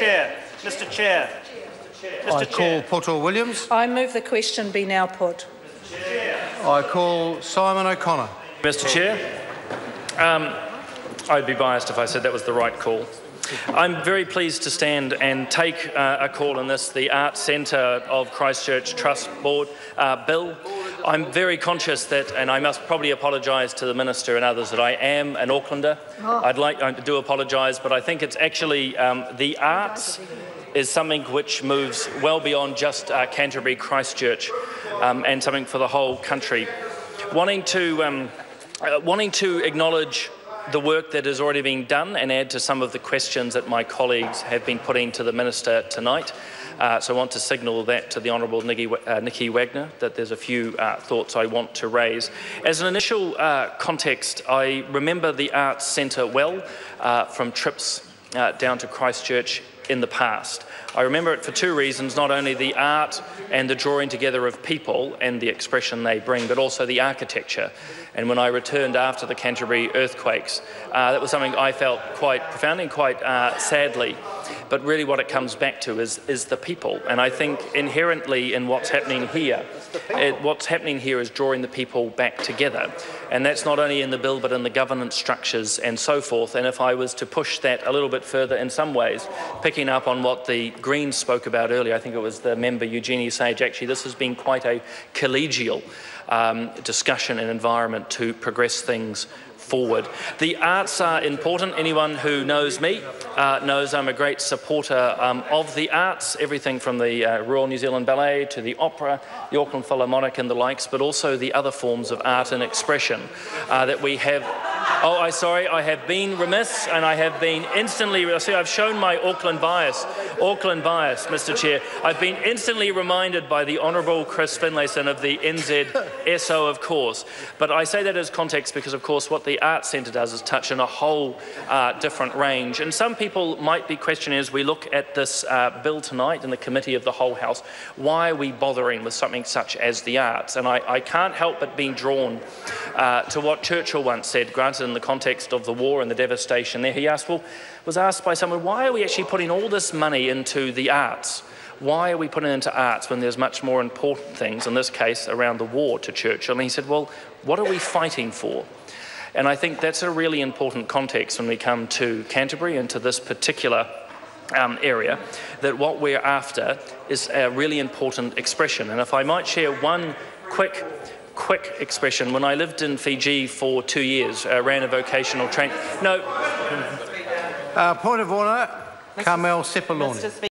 Chair. Mr. Chair. I call Poto Williams. I move the question be now put. I call Simon O'Connor. Mr. Chair, I'd be biased if I said that was the right call. I'm very pleased to stand and take a call in this, the Arts Centre of Christchurch Trust Board bill. I'm very conscious that, and I must probably apologise to the Minister and others, that I am an Aucklander. I do apologise, but I think it's actually the arts is something which moves well beyond just Canterbury, Christchurch, and something for the whole country. Wanting to acknowledge the work that has already been done and add to some of the questions that my colleagues have been putting to the Minister tonight. So I want to signal that to the Honourable Nikki Wagner, that there's a few thoughts I want to raise. As an initial context, I remember the Arts Centre well from trips down to Christchurch in the past. I remember it for two reasons, not only the art and the drawing together of people and the expression they bring, but also the architecture. And when I returned after the Canterbury earthquakes, that was something I felt quite profoundly and quite sadly. But really what it comes back to is the people. And I think inherently in what's happening here, is drawing the people back together. And that's not only in the bill, but in the governance structures and so forth. And if I was to push that a little bit further in some ways, picking up on what the Greens spoke about earlier, I think it was the member Eugenie Sage, actually this has been quite a collegial discussion and environment to progress things forward. The arts are important. Anyone who knows me knows I'm a great supporter of the arts, everything from the Royal New Zealand Ballet to the opera, the Auckland Philharmonic and the likes, but also the other forms of art and expression that we have. Oh, I have been remiss and I have been instantly, see, I've shown my Auckland bias, Mr. Chair. I've been instantly reminded by the Honourable Chris Finlayson of the NZSO, of course. But I say that as context because, of course, what the Arts Centre does is touch on a whole different range. And some people might be questioning, as we look at this bill tonight in the Committee of the Whole House, why are we bothering with something such as the arts? And I can't help but being drawn to what Churchill once said, granted in the context of the war and the devastation there. He was asked by someone, why are we actually putting all this money into the arts? Why are we putting it into arts when there's much more important things, in this case around the war, to Churchill? And he said, well, what are we fighting for? And I think that's a really important context when we come to Canterbury and to this particular area, that what we're after is a really important expression. And if I might share one quick expression. When I lived in Fiji for 2 years, ran a vocational training. No. Point of order, Carmel Sepuloni.